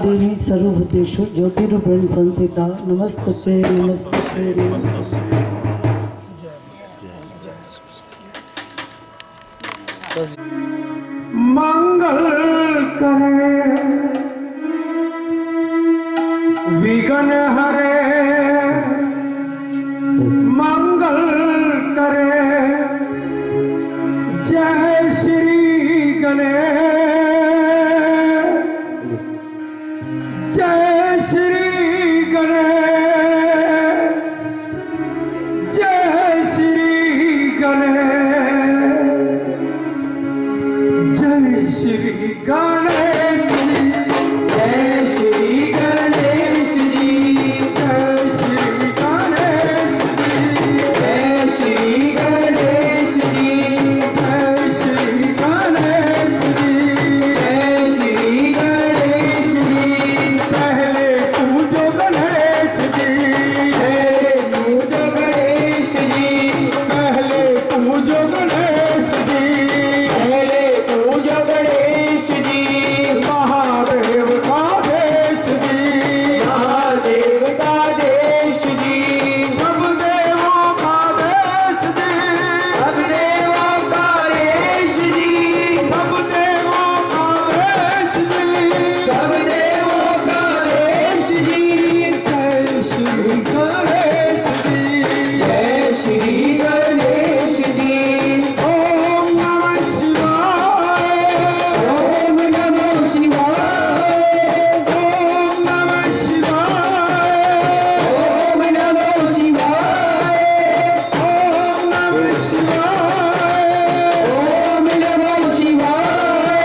देवी सर्वभूतेषु ज्योतिरूपेण संस्थिता नमस्ते नमस्ते नमस्ते। मंगल करे विघ्न हरे, मंगल करे जय श्री गणेश, जय श्री गणेश, जय श्री गणेश, जय श्री गणेश जी, जय श्री गणेश जी, जय श्री गणेश जी, जय श्री गणेश जी, जय श्री गणेश जी, जय श्री गणेश जी। पहले पूजो गणेश जी, पहले पूजो गणेश जी, पहले पूजो गणेश जी, पहले पूजो गणेश जी। महादेव का देश जी, महादेव का देश जी, सब देवों का देश जी, सब देवों का देश जी, सब देवों का देश जी, सब देवों का देश जी। जय श्री गणेश जी, जय श्री गणेश जी। ओम नमः शिवाय, ओम नमः शिवाय, ओम नमः शिवाय, ओम नमः शिवाय, ओम नमः शिवाय, ओम नमः शिवाय।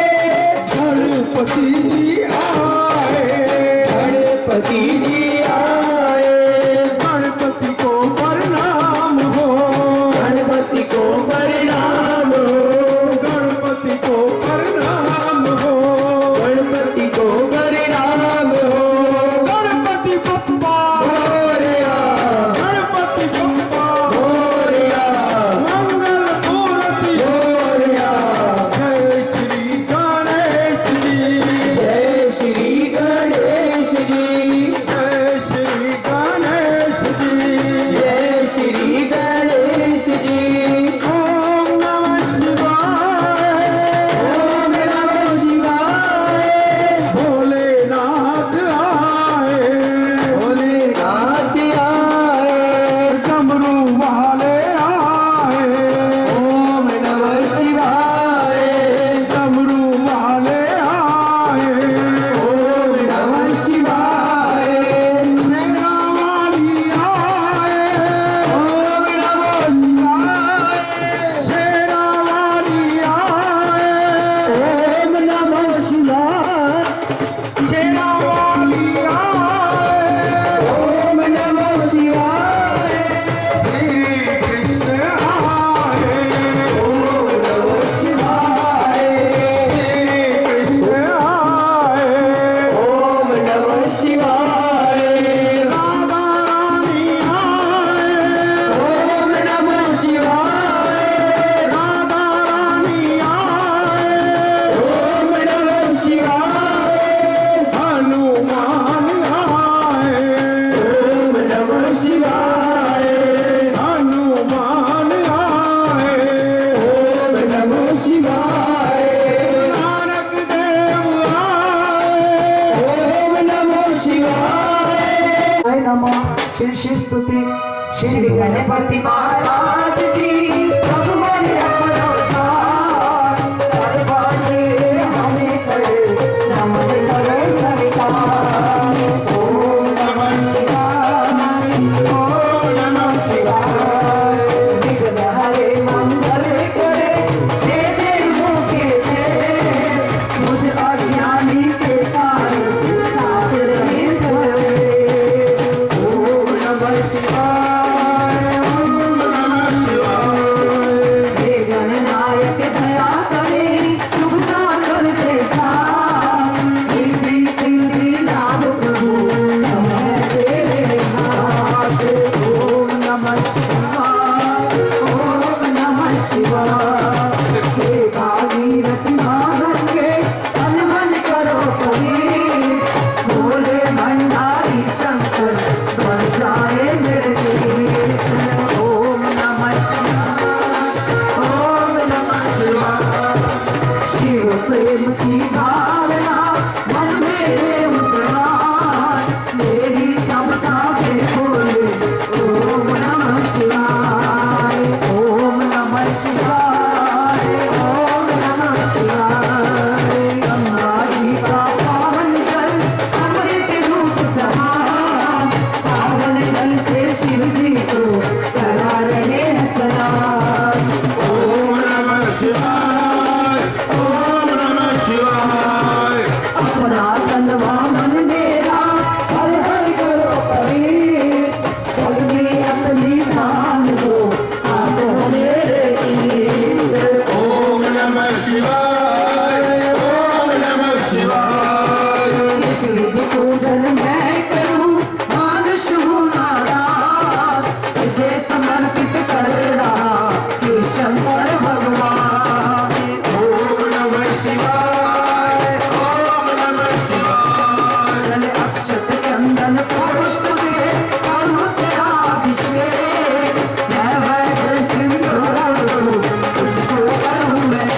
गणपति जी आए, गणपति जी आए, गणपति को प्रणाम हो, गणपति को प्रणाम हो, गणपति को प्रणाम हो, गणपति को प्रणाम हो। गणपति बप्पा मोरया, गणपति बप्पा मोरया, मंगल मूर्ति मोरया। जय श्री गणेश जी, जय श्री गणेश जी, जय श्री गणेश जी, जय श्री गणेश जी। ओम नमः शिवाय, ओम नमः शिवाय। भोलेनाथ आए, भोलेनाथ आए, डमरू वाले आए। ओम नमः शिवाय, डमरू वाले आए। ओम नमः शिवाय, सेना वाली आए। ओम नमः शिवाय, सेना वाली आए। ओम नमः शिवाय, सेना वाली आए। ओम नमः शिवाय, श्री कृष्ण आए। ओम नमः शिवाय, श्री कृष्ण आए। ओम नमः शिवाय, राधा रानी आए। ओम नमः शिवाय, राधा रानी आए। ओम नमः शिवाय, हनुमान आए। ओम नमः शिवाय, हनुमान आए। ओम नमः शिवाय, नानक देव आए। ओम नमः शिवाय। जय नमः श्री श्री स्तुति श्री गणपति महाराज जी, भगवान अपना उद्धार कर पाए हमें करे, नमन करे सरकार। ओम नमः शिवाय, ओम नमः शिवाय। विघ्न हरे मंगल करे, दे देवों के देव, मुझ अज्ञानी के कारण साथ रहे सदैव। ओम नमः शिवाय, ओम नमः शिवाय। शिवाय ओम नमः शिवाय विधि पूजन मैं करूं मानुष हूँ नादान तुझे समर्पित कर रहा हे शंकर भगवान ओम नमः शिवाय ओम नमः शिवाय जल अक्षत चंदन पुष्प से करूं तेरा अभिषेक नैवेद्य सिंदूर तुझको करूं मैं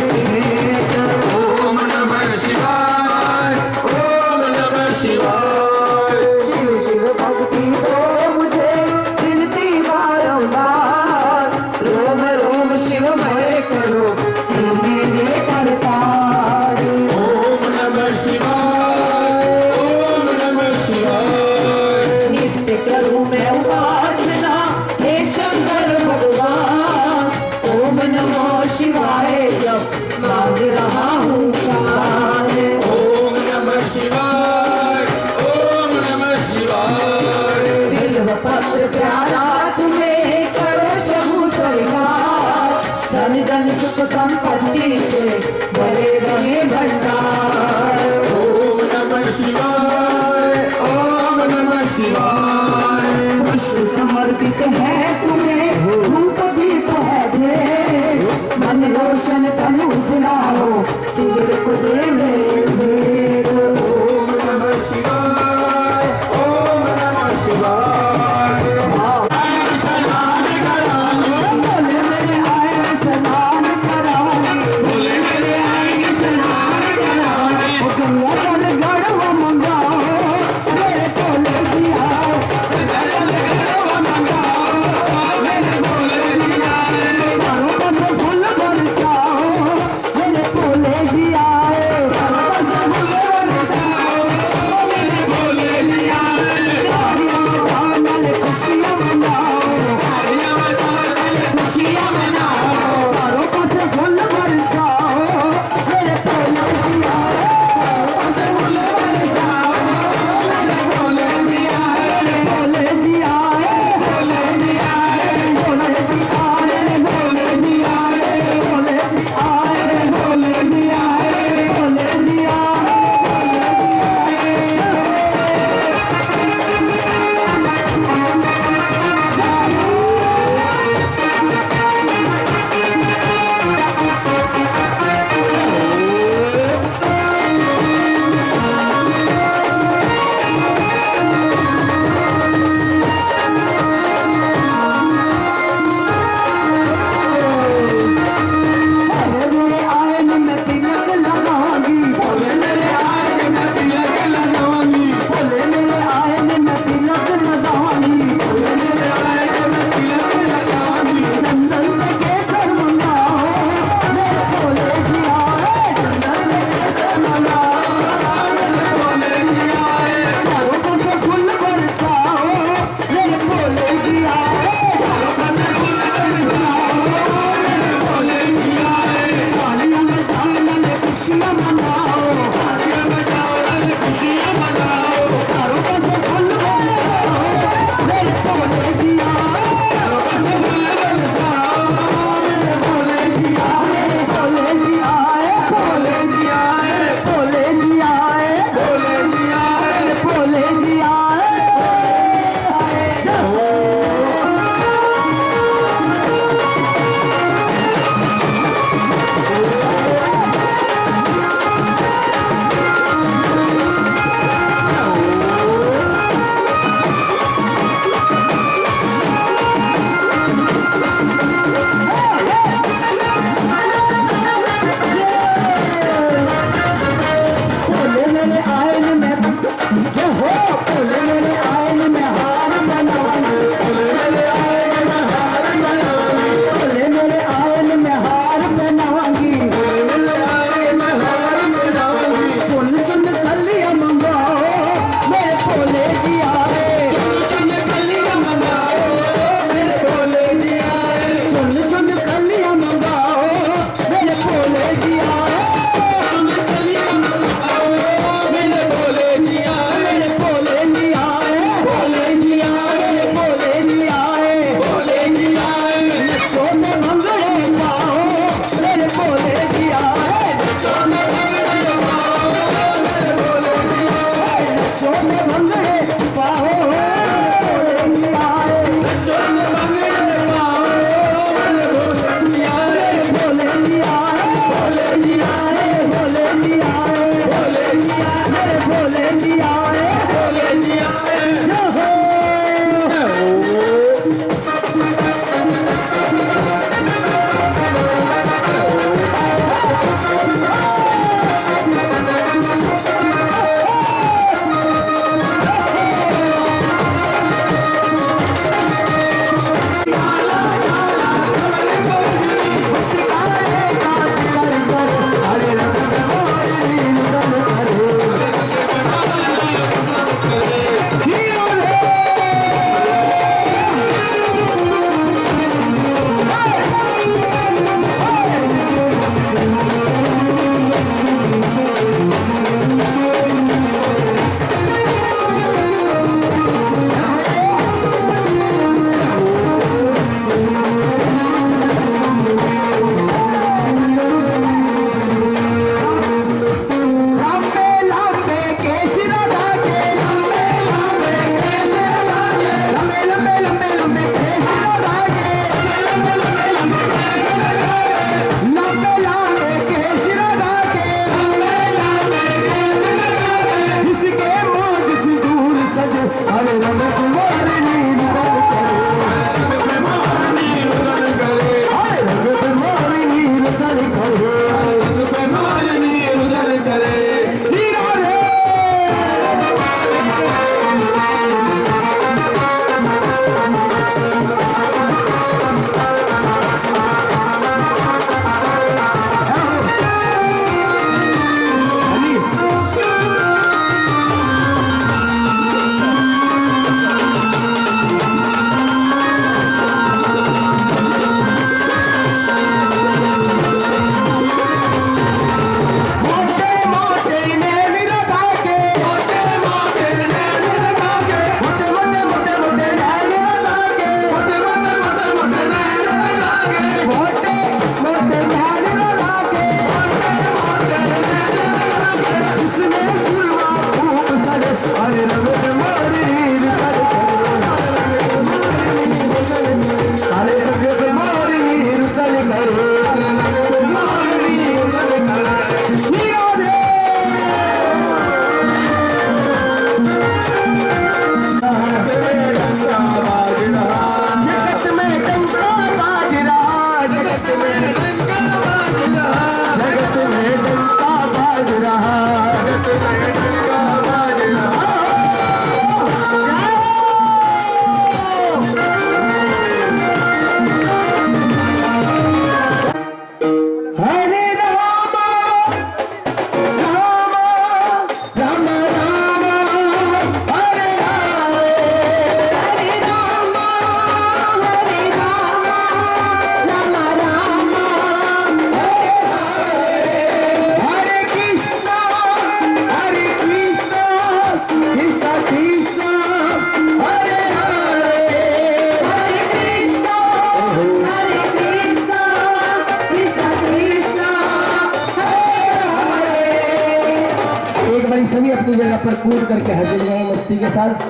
सभी अपनी जगह पर कूद करके हाजिर गए मस्ती के साथ।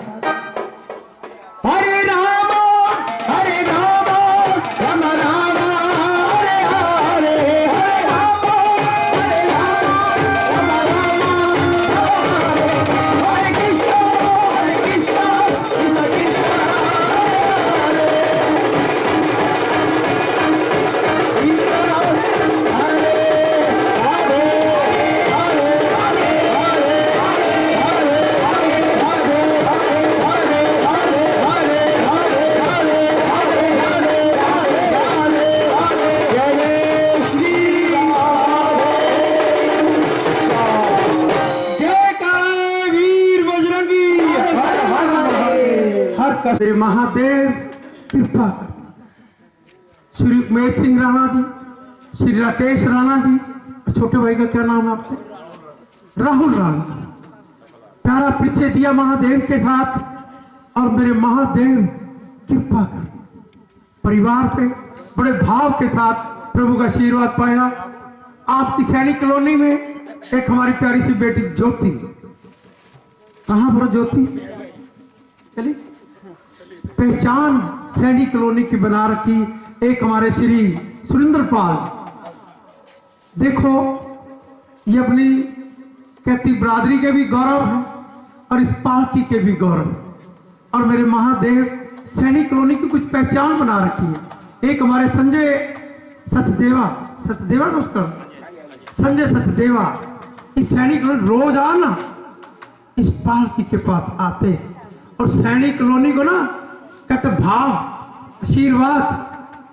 हरे राम हरे राम राम राम हरे हरे, हरे राम हरे राम राम राम हरे कृष्ण कृष्ण कृष्ण श्री महादेव कृपा कर। श्री उमेश सिंह राणा जी, श्री राकेश राणा जी, छोटे भाई का क्या नाम है आपके? राहुल राणा। प्यारा परिचय दिया महादेव के साथ, और मेरे महादेव कृपा कर परिवार पे बड़े भाव के साथ प्रभु का आशीर्वाद पाया। आपकी सैनिक कॉलोनी में एक हमारी प्यारी सी बेटी ज्योति, कहां पर ज्योति चली, पहचान सैनिक कॉलोनी की बना रखी। एक हमारे श्री सुरेंद्र पाल, देखो ये अपनी कहती बिरादरी के भी गौरव है और इस पालकी के भी गौरव, और मेरे महादेव सैनिक कॉलोनी की कुछ पहचान बना रखी है। एक हमारे संजय सचदेवा, सचदेवा ना उसका संजय सचदेवा, इस सैनिक कॉलोनी रोज आना इस पालकी के पास आते और सैनिक कॉलोनी को ना कहते भाव आशीर्वाद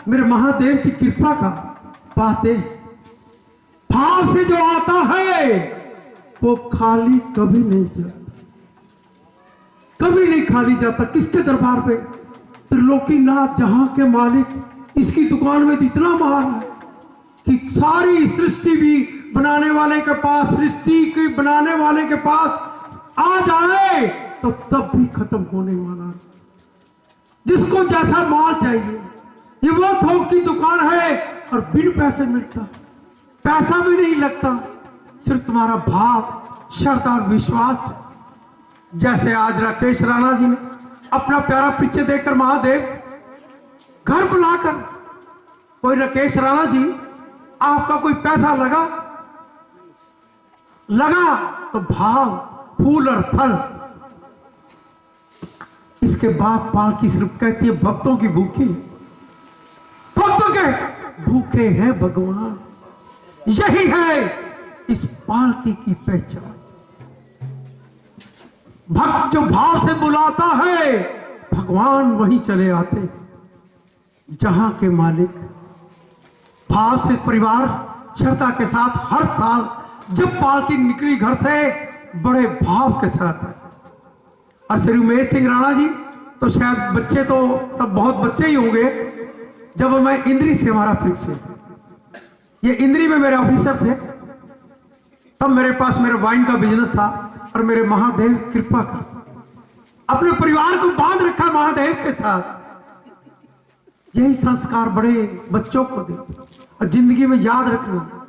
मेरे महादेव की कृपा का पाते। भाव से जो आता है वो खाली कभी नहीं जाता, कभी नहीं खाली जाता। किसके दरबार पे? त्रिलोकीनाथ जहां के मालिक, इसकी दुकान में इतना माल है कि सारी सृष्टि भी बनाने वाले के पास, सृष्टि के बनाने वाले के पास आ जाए तो तब भी खत्म होने वाला है। जिसको जैसा माल चाहिए, ये वो थोक की दुकान है और बिन पैसे मिलता, पैसा भी नहीं लगता, सिर्फ तुम्हारा भाव, श्रद्धा और विश्वास। जैसे आज राकेश राणा जी ने अपना प्यारा परिचय देकर महादेव घर बुलाकर, कोई राकेश राणा जी आपका कोई पैसा लगा तो भाव, फूल और फल। इसके बाद पालकी सिर्फ कहती है भक्तों की भूखी, भक्तों के भूखे हैं भगवान। यही है इस पालकी की पहचान। भक्त जो भाव से बुलाता है भगवान वहीं चले आते, जहां के मालिक। भाव से परिवार श्रद्धा के साथ हर साल जब पालकी निकली घर से बड़े भाव के साथ है। और श्री उमेश सिंह राणा जी तो शायद बच्चे तो तब बहुत बच्चे ही होंगे जब मैं इंद्री से हमारा परिचय, ये इंद्री में मेरे ऑफिसर थे, तब मेरे पास मेरे वाइन का बिजनेस था। और मेरे महादेव कृपा कर अपने परिवार को बांध रखा महादेव के साथ। यही संस्कार बड़े बच्चों को दे और जिंदगी में याद रखना,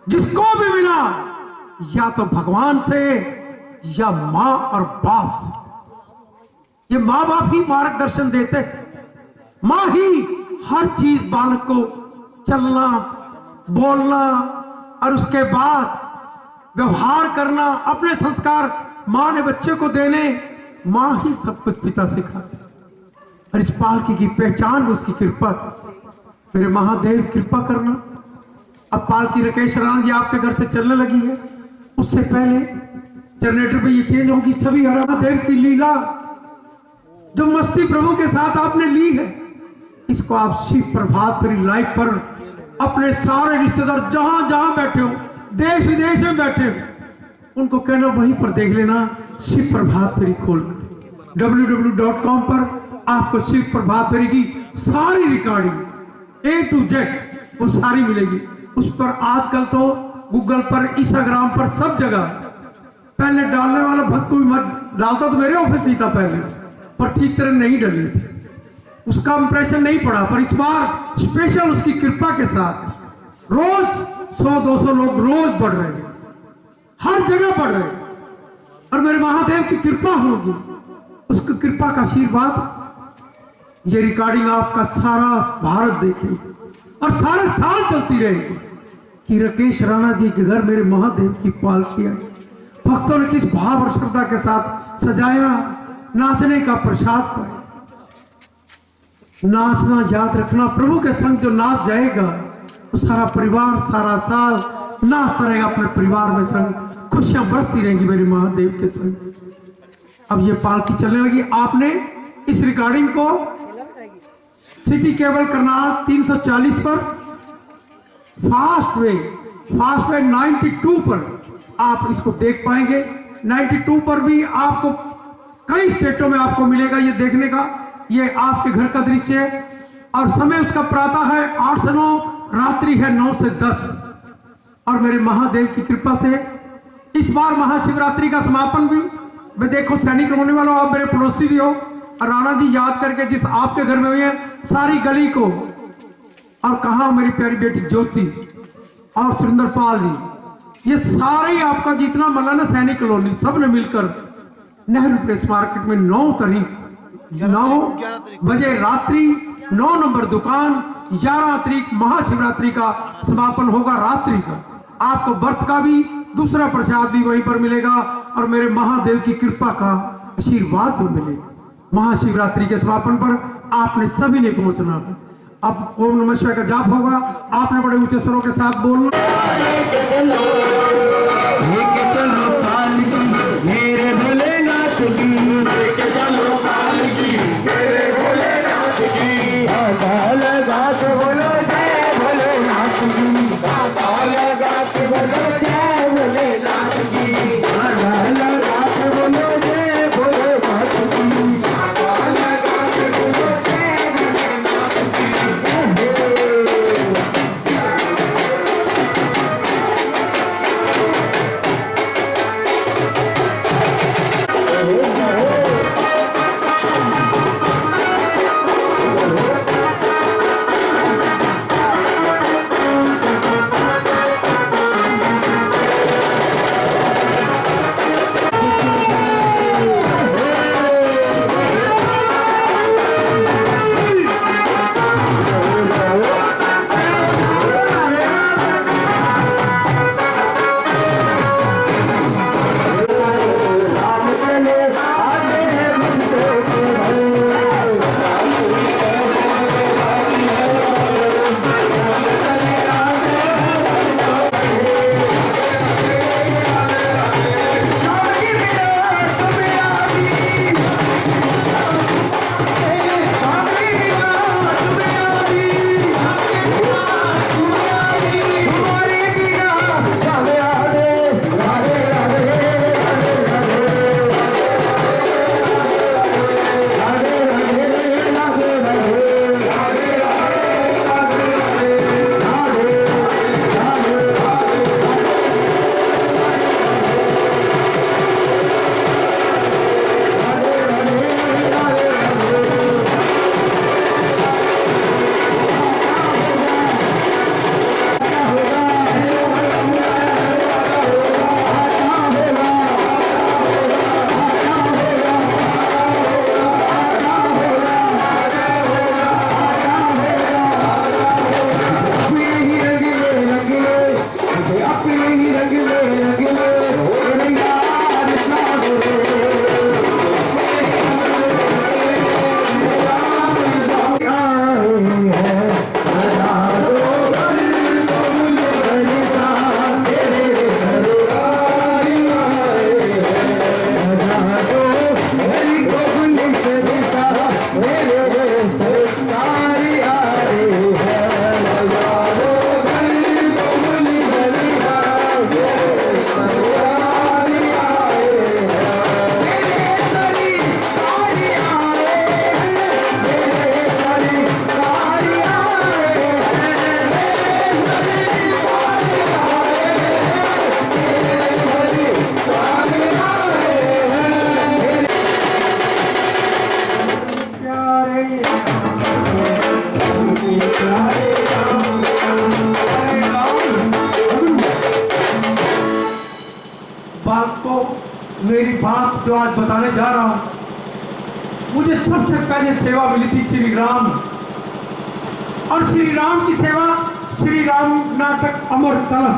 जिसको भी मिला या तो भगवान से या मां और बाप से। ये मां बाप ही मार्गदर्शन देते, मां ही हर चीज बालक को चलना, बोलना और उसके बाद व्यवहार करना, अपने संस्कार मां ने बच्चे को देने, मां ही सब कुछ पिता सिखाते। और इस पालकी की पहचान उसकी कृपा की। मेरे महादेव कृपा करना। अब पालकी राकेश राणा जी आपके घर से चलने लगी है, उससे पहले जनरेटर पे ये चेंज होगी। सभी महादेव की लीला जो मस्ती प्रभु के साथ आपने ली है, इसको आप शिव प्रभात फेरी लाइव पर अपने सारे रिश्तेदार जहां जहां बैठे हो, देश विदेश में बैठे हो, उनको कहना वहीं पर देख लेना शिव प्रभात फेरी खोलकर। www.com पर आपको शिव प्रभात फेरी की सारी रिकॉर्डिंग A to Z वो सारी मिलेगी। उस पर आजकल तो गूगल पर, इंस्टाग्राम पर, सब जगह पहले डालने वाला भक्त कोई मत डालता, तो मेरे ऑफिस ही था पहले, पर ठीक तरह नहीं डली थी, उसका इंप्रेशन नहीं पड़ा। पर इस बार स्पेशल उसकी कृपा के साथ रोज 100-200 लोग रोज बढ़ रहे हैं, हर जगह बढ़ रहे हैं। और मेरे महादेव की कृपा होगी, उसकी कृपा का आशीर्वाद ये रिकॉर्डिंग आपका सारा भारत देखे और सारे साल चलती रहेगी कि राकेश राणा जी के घर मेरे महादेव की पालकी आई। भक्तों ने किस भाव और श्रद्धा के साथ सजाया, नाचने का प्रसाद पाया। नाचना याद रखना, प्रभु के संग जो नाच जाएगा वो सारा परिवार सारा साल नाचता रहेगा अपने परिवार में संग, खुशियां बरसती रहेंगी मेरे महादेव के संग। अब ये पालकी चलने लगी। आपने इस रिकॉर्डिंग को सिटी केबल करनाल 340 पर फास्ट वे 92 पर आप इसको देख पाएंगे। 92 पर भी आपको कई स्टेटों में आपको मिलेगा ये देखने का। ये आपके घर का दृश्य है और समय उसका प्रातः है 8 से 9, रात्रि है 9 से 10। और मेरे महादेव की कृपा से इस बार महाशिवरात्रि का समापन भी मैं देखो सैनिक होने वाला हो, आप मेरे पड़ोसी भी हो और राणा जी याद करके जिस आपके घर में हुई है सारी गली को, और कहा मेरी प्यारी बेटी ज्योति और सुरेंद्र पाल जी, ये सारे ही आपका जितना मलाना सैनिक कॉलोनी सब ने मिलकर नेहरू प्रेस मार्केट में 9 तारीख 9 बजे रात्रि 9 नंबर दुकान 11 तारीख महाशिवरात्रि का समापन होगा रात्रि का। आपको व्रत का भी दूसरा प्रसाद भी वहीं पर मिलेगा और मेरे महादेव की कृपा का आशीर्वाद भी मिलेगा। महाशिवरात्रि के समापन पर आपने सभी ने पहुंचना है। अब ओम नमः शिवाय का जाप होगा, आपने बड़े ऊंचे स्वरों के साथ बोलना। मेरे भोलेनाथ की लेके चलो पालकी, मेरे भोलेनाथ की बाबा लगा के बोलो जय भोलेनाथ की, बाबा लगा के बोलो जय भोलेनाथ की, बाबा लगा के बोलो जय भोलेनाथ की, बाबा लगा के बोलो जय भोलेनाथ की। मेरी बात जो आज बताने जा रहा हूं, मुझे सबसे पहले सेवा मिली थी श्री राम, और श्री राम की सेवा श्री राम नाटक अमर कलम।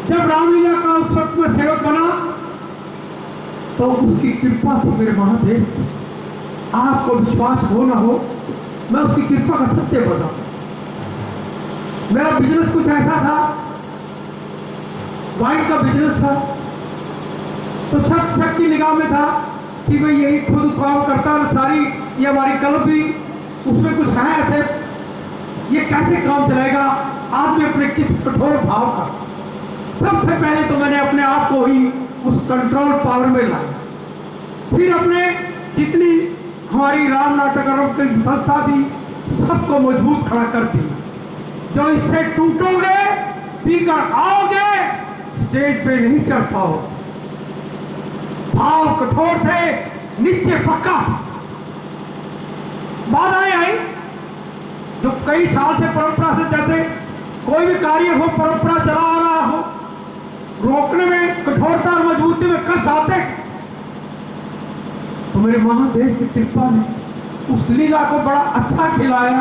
जब रामलीला का उस वक्त में सेवक बना तो उसकी कृपा थी मेरे महादेव। आपको विश्वास हो ना हो, मैं उसकी कृपा का सत्य बताऊं। मेरा बिजनेस कुछ ऐसा था, वाइन का बिजनेस था, तो शक की निगाह में था कि भाई यही खुद काम करता है सारी, ये हमारी कल्प भी उसमें कुछ है ऐसे, ये कैसे काम चलेगा आदमी अपने किस कठोर भाव का। सबसे पहले तो मैंने अपने आप को ही उस कंट्रोल पावर में लाया, फिर अपने जितनी हमारी राम नाटक की संस्था थी सबको मजबूत खड़ा कर दी। जो इससे टूटोगे पीकर आओगे, स्टेज पे नहीं चढ़ पाओ। भाव कठोर थे, निश्चय पक्का। बाधाएं आई जो कई साल से परंपरा से, जैसे कोई भी कार्य हो परंपरा चला आ रहा हो, रोकने में कठोरता और मजबूती में कष्ट आते। तो मेरे महादेव की कृपा ने उस लीला को बड़ा अच्छा खिलाया,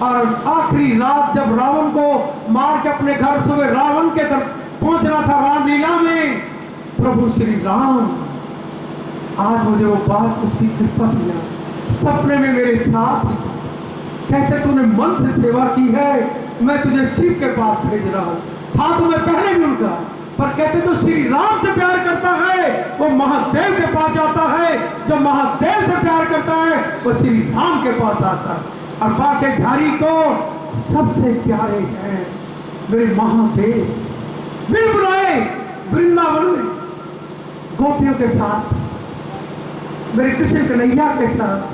और आखिरी रात जब रावण को मार के अपने घर सुबह रावण के तरफ पहुंचना था रामलीला में, प्रभु श्री राम आज मुझे वो बात उसकी कृपा से मिला। सपने में मेरे साथ ही कहते तूने मन से सेवा की है, मैं तुझे शिव के पास भेज रहा हूं। था तो मैं पहले भी उनका, पर कहते तो श्री राम से प्यार करता है वो महादेव के पास जाता है, जो महादेव से प्यार करता है वो श्री राम के पास आता है। और बाके बिहारी को सबसे प्यारे हैं मेरे महादेव। बिल्कुल आए वृंदावन में गोपियों के साथ, मेरे कृष्ण कन्हैया के साथ,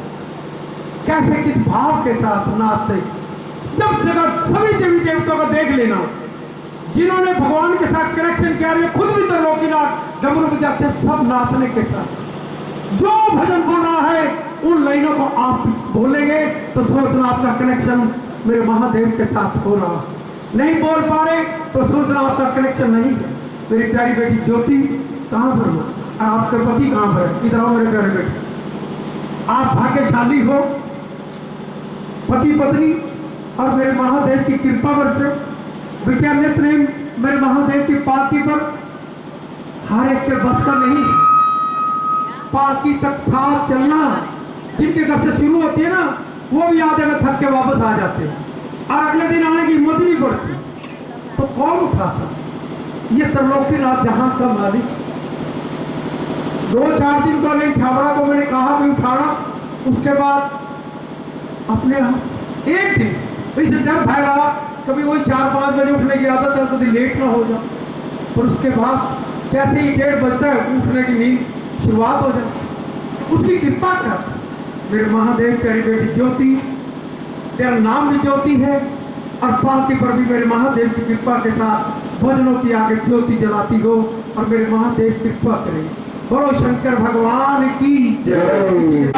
कैसे किस भाव के साथ नाचते। जब जगह सभी देवी देवताओं को देख लेना, जिन्होंने भगवान के साथ कनेक्शन किया, खुद भी तो लोकीनाथ डमरू बजाते सब नाचने के साथ। जो भजन बोलना है उन लाइनों को आप बोलेंगे तो सोचना आपका कनेक्शन मेरे महादेव के साथ हो रहा। नहीं बोल पा रहे तो सोचना आपका कनेक्शन नहीं है। मेरी प्यारी बेटी ज्योति कहाँ पर हो, आपके पति कहाँ पर है? इधर आओ मेरे प्यारे बेटे। आप भाग्यशाली हो, पति पत्नी और मेरे महादेव की कृपा से विज्ञानित ने मेरे महादेव की पालकी पर हर एक के बस का नहीं। पालकी तक साथ चलना, जिनके घर से शुरू होती है ना, वो भी आधे में थक के वापस आ जाते हैं और अगले दिन आने की हिम्मत नहीं पड़ती। तो कौन उठाता? ये त्रिलोकीनाथ जहां का मालिक। 2-4 दिन पहले छाबड़ा को मैंने कहा भी उठाना, उसके बाद अपने आप एक दिन इसे डर भय रहा, कभी वही 4-5 बजे उठने की आदत है, कभी लेट ना हो जाए। और उसके बाद कैसे ही 1:30 बजता है उठने की नींद शुरुआत हो जाए। उसकी कृपा कर मेरे महादेव। प्यारी बेटी ज्योति, तेरा नाम भी ज्योति है, और पालकी पर भी मेरे महादेव की कृपा के साथ भजनों की आगे ज्योति जलाती हो, और मेरे महादेव कृपा करें। बोलो शंकर भगवान की जय।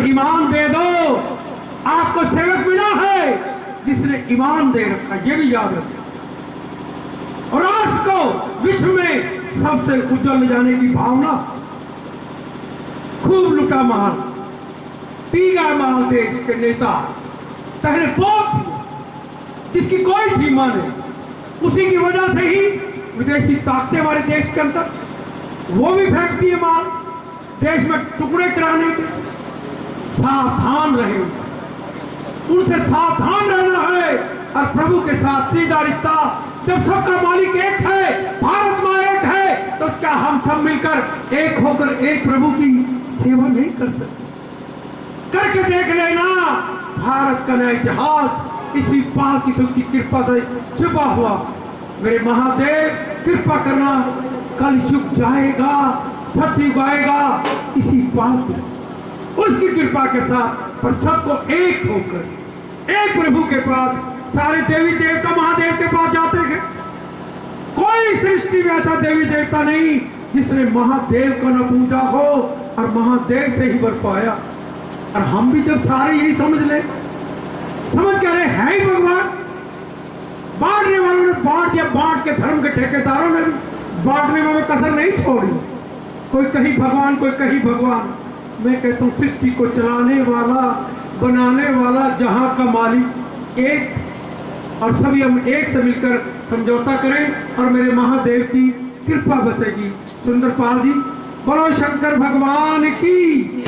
ईमान दे दो, आपको सेवक मिला है जिसने ईमान दे रखा, ये भी याद रखना। और आज को विश्व में सबसे उज्जवल ले जाने की भावना, खूब लुटा माल, पी गया माल देश के नेता, पहले बहुत जिसकी कोई सीमा नहीं, उसी की वजह से ही विदेशी ताकतें हमारे देश के अंदर, वो भी फेंकती है माल देश में टुकड़े कराने के। सावधान रहे उनसे सावधान रहना है। और प्रभु के साथ सीधा रिश्ता, जब सबका मालिक एक है, भारत माँ एक है, तो क्या हम सब मिलकर एक होकर एक प्रभु की सेवा नहीं कर सकते? करके देख लेना। भारत का नया इतिहास इसी पाल की उसकी कृपा से छुपा हुआ। मेरे महादेव कृपा करना, कल युग जाएगा, सतयुग आएगा इसी पाल की उसकी कृपा के साथ। पर सबको एक होकर एक प्रभु के पास, सारे देवी देवता महादेव के पास जाते हैं। कोई सृष्टि में ऐसा देवी देवता नहीं जिसने महादेव को न पूजा हो और महादेव से ही वर पाया। और हम भी जब सारे यही समझ ले, समझ के रहे हैं ही भगवान। बांटने वालों ने बांट दिया, बांट के धर्म के ठेकेदारों ने बांटने में कसर नहीं छोड़ी। कोई कहीं भगवान, कोई कहीं भगवान। मैं कहता हूँ सृष्टि को चलाने वाला, बनाने वाला, जहां का मालिक एक, और सभी हम एक से मिलकर समझौता करें और मेरे महादेव की कृपा बसेगी। सुंदरपाल जी, बोलो शंकर भगवान की।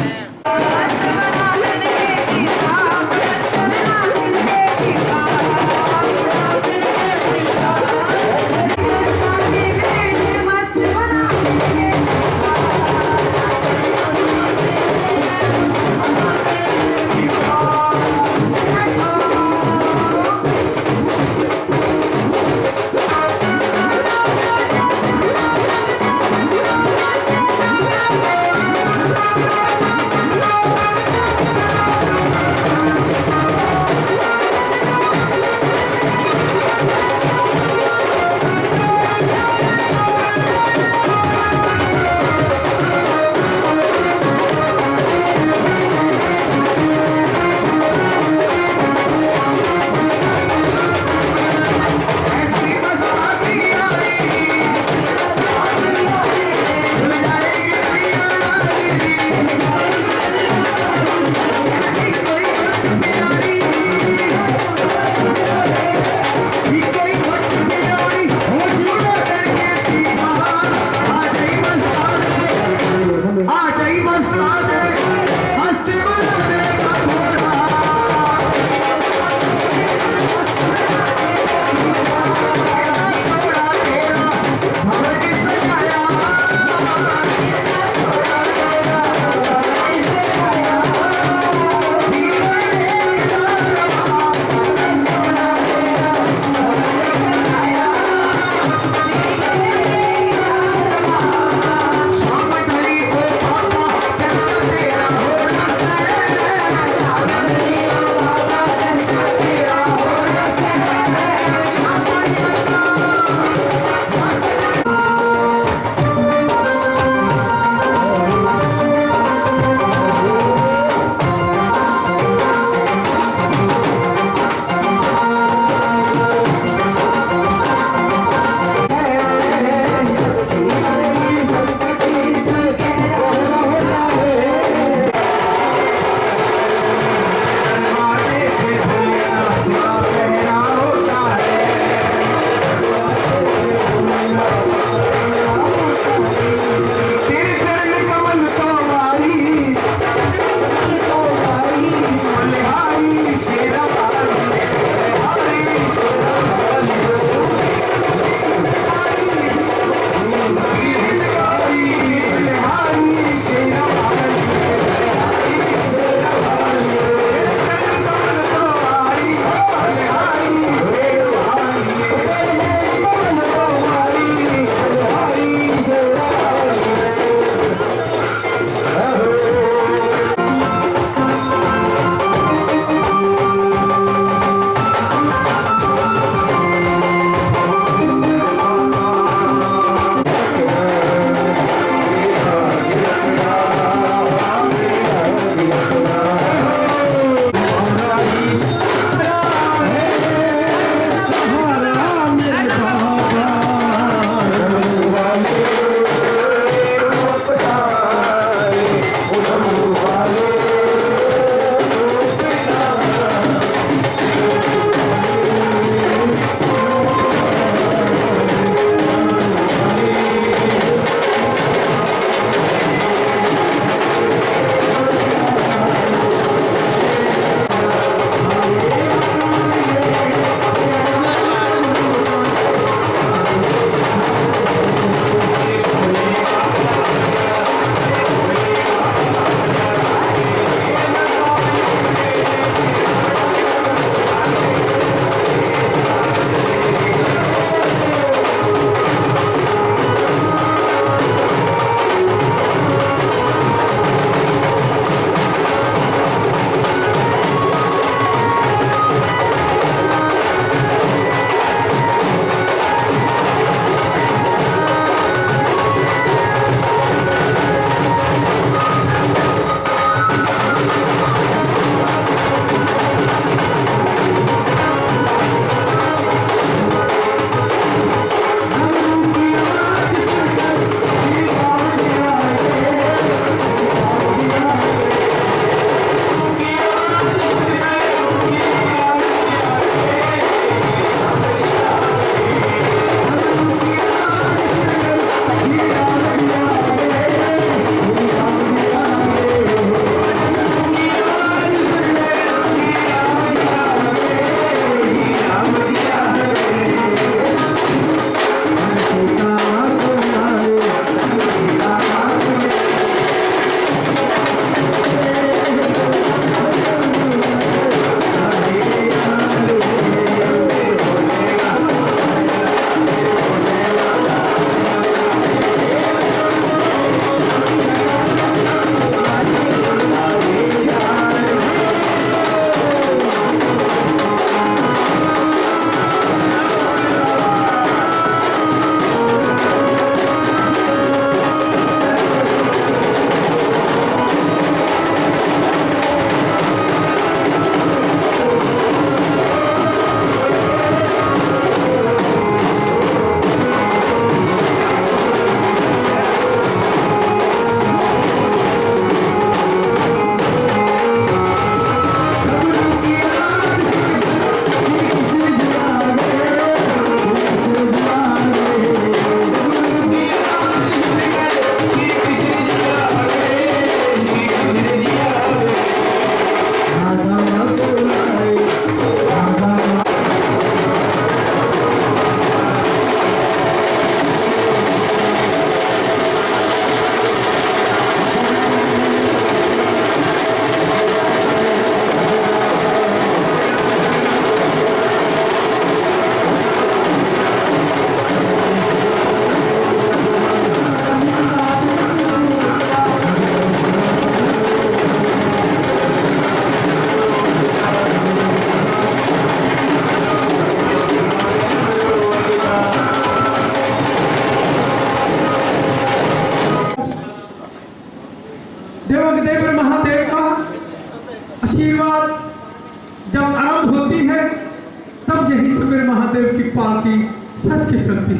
महादेव की पालकी सच के चलती।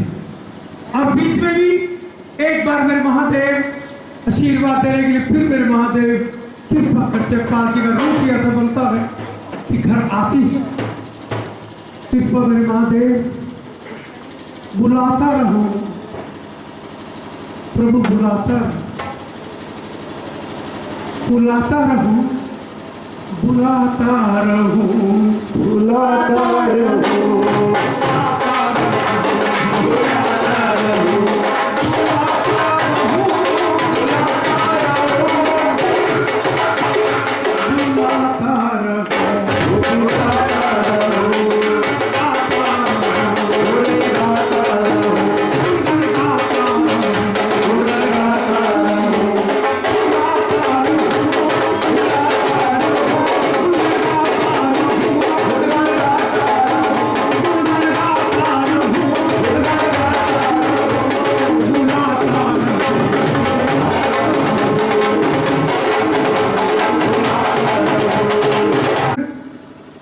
और बीच में भी एक बार मेरे महादेव आशीर्वाद देने के लिए फिर मेरे महादेव कृपा करते पालकी का रूप ही ऐसा बनता है कि घर आती है। कृपा मेरे महादेव बुलाता रहूं प्रभु, बुलाता बुलाता रहूं, बुलाता रहूं, बुलाता रहूं,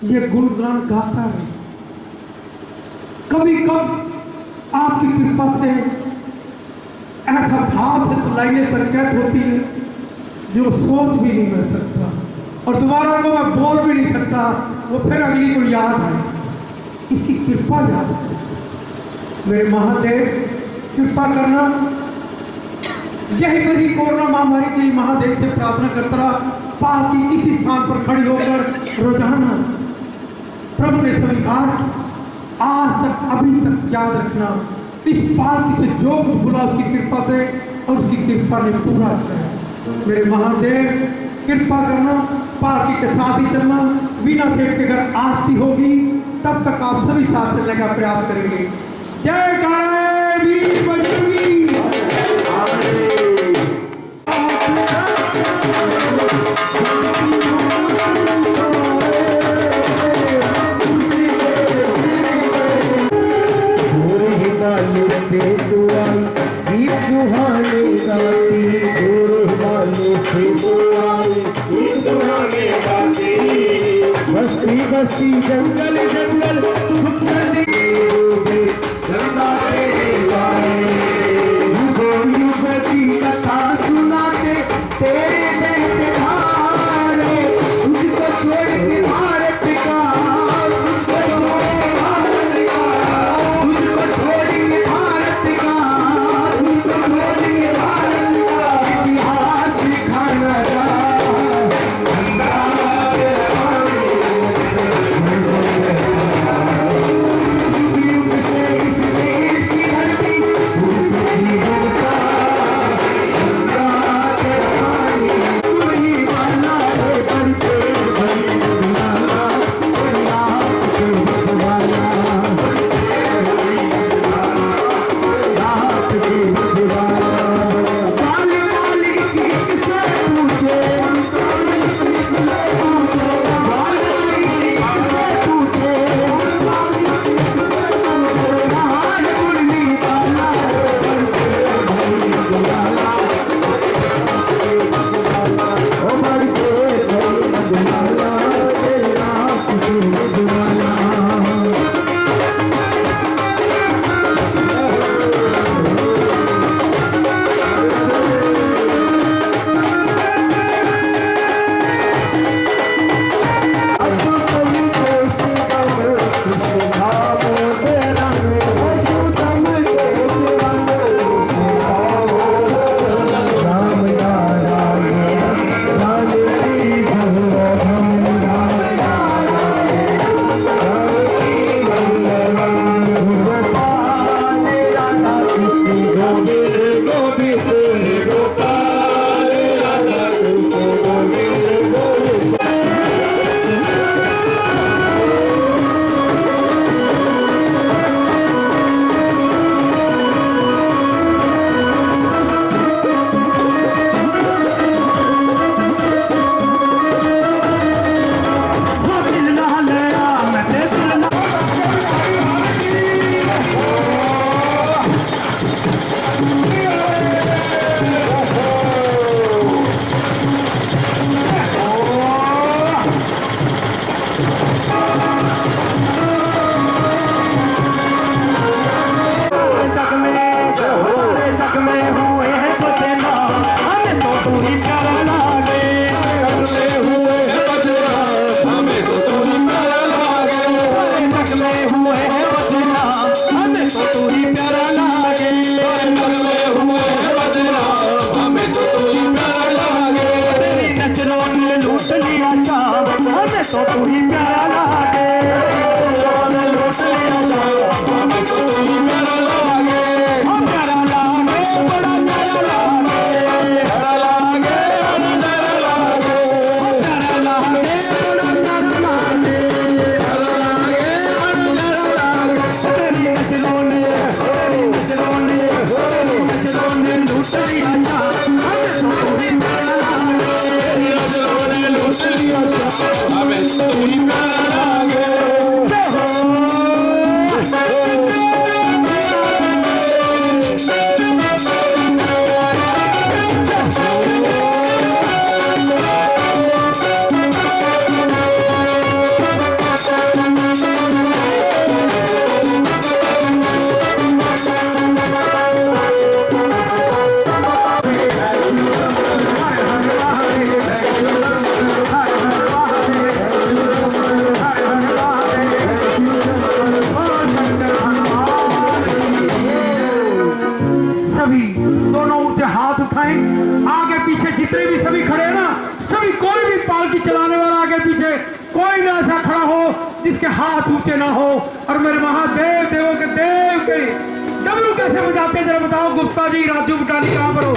ये गुणगान गाता है। कभी कब आपकी कृपा से ऐसा भाव से सुनाई संकेत होती है जो सोच भी नहीं कर सकता, और दोबारा को मैं बोल भी नहीं सकता, वो फिर अगली को याद है। इसकी कृपा याद है। मेरे महादेव कृपा करना। यही मेरी कोरोना महामारी के लिए महादेव से प्रार्थना करता रहा। पालकी इसी स्थान पर खड़ी होकर रोजाना प्रभु ने स्वीकार किया। आज तक अभी तक याद रखना, इस पालकी से जो कुछ बोला उसकी कृपा से, और उसकी कृपा ने पूरा किया। मेरे महादेव कृपा करना, पालकी के साथ ही चलना। बिना सेठ के घर आरती होगी तब तक आप सभी साथ चलने का प्रयास करेंगे। जय काले वीर बजरंगी। से दुआई गीत सुहाने गाती, गोरे से दुआई गीत सुहाने गाती। बस्ती बस्ती जंगल जंगल सुख सर्दी गंगा की कथा सुनाते तेरे बहते धारे। तुझको छोड़ के भारत का, जिसके हाथ ऊंचे ना हो। और मेरे महादेव देवों के देव के डमरू कैसे बजाते हैं जरा बताओ गुप्ता जी, राजू बुटानी कहां पर हो?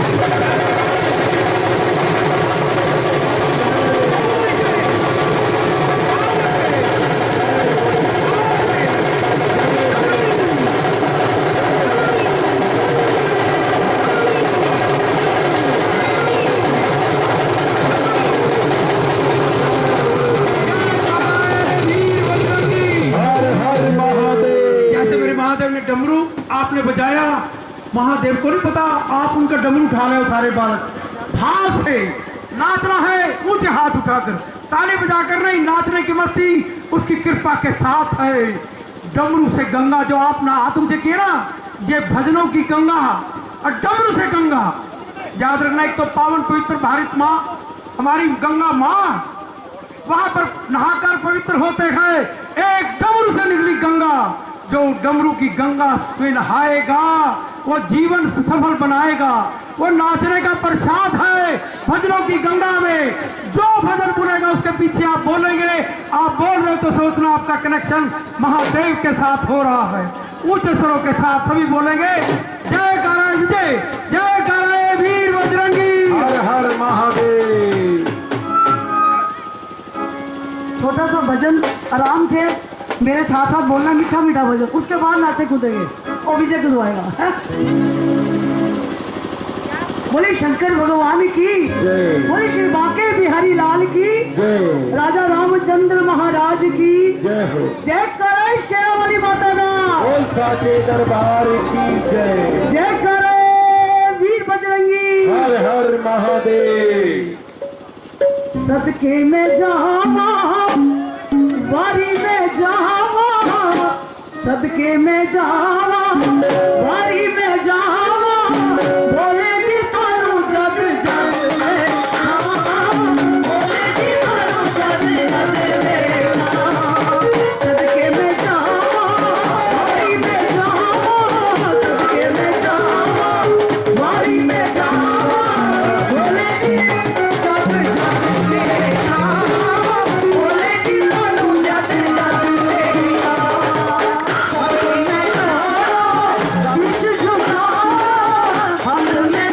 महादेव ने डमरू आपने बजाया, महादेव को नहीं पता आप उनका डमरू उठा रहे हो। सारे बालक भाव से नाचना है, ऊंचे हाथ उठाकर ताली बजाकर नहीं, नाचने की मस्ती उसकी कृपा के साथ है। डमरू से गंगा जो आपने हाथ ऊंचे किए ना, ये भजनों की गंगा और डमरू से गंगा। याद रखना, एक तो पावन पवित्र भारत माँ हमारी गंगा माँ, वहां पर नहाकर पवित्र होते हैं। एक डमरू से निकली गंगा, जो डमरू की गंगा में नहाएगा वो जीवन सफल बनाएगा। वो नाचने का प्रसाद है भजनों की गंगा में। जो भजन बुनेगा उसके पीछे आप बोलेंगे। आप बोल रहे हो तो सोचना आपका कनेक्शन महादेव के साथ हो रहा है। ऊंचे स्वरों के साथ सभी बोलेंगे जय कारा विजय, जय कारा वीर बजरंगी, हर हर महादेव। छोटा सा भजन आराम से मेरे साथ साथ बोलना, मीठा मीठा भजन, उसके बाद नाचे कूदेंगे और विजय कूदवाएगा। बोले शंकर भगवान की जय, बोले श्री बांके बिहारी लाल की जय, राजा रामचंद्र महाराज की जय हो। जय करे शेरा वाली माता दा, बोल साचे दरबार की जय, जय करे वीर बजरंगी। हर हर महादेव। सदके में जावा वारी में जावा, सदके में जावा वारी में जावा, बोले जी तारू जग जग में खावा, बोले जी तारू जग जग में खावा। सदके में जावा वारी में जावा, सदके में जावा वारी में जावा, बोले जी जग जग में खावा, बोले जी तारू जग जग में खावा। शीश झुका हम में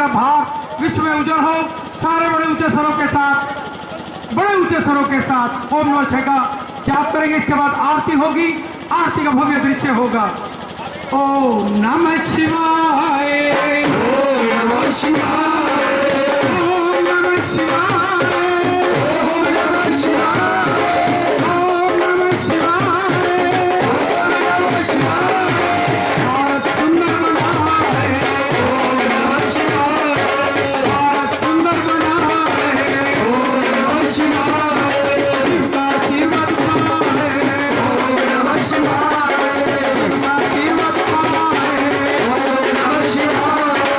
भारत विश्व में उजड़ हो। सारे बड़े ऊंचे स्वरों के साथ, बड़े ऊंचे स्वरों के साथ ओम नमः शिवाय का जाप करेंगे। इसके बाद आरती होगी, आरती का भव्य दृश्य होगा। ओम नमः शिवाय, ओम नमः शिवाय, ओम नमः शिवाय, ओम नमः शिवाय, ओम नमः शिवाय, ओम नमः शिवाय। भारत सुंदर बना है, ओम नमः शिवाय, भारत सुंदर बना है, ओम नमः शिवाय। शिव का आशीर्वाद पाना है, ओम नमः शिवाय, शिव का आशीर्वाद पाना है, ओम नमः शिवाय।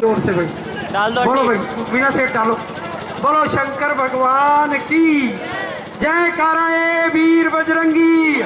जोर से भाई डाल दो बोलो टी। भाई, बिना सेठ डालो। बोलो शंकर भगवान की जय कारा वीर बजरंगी।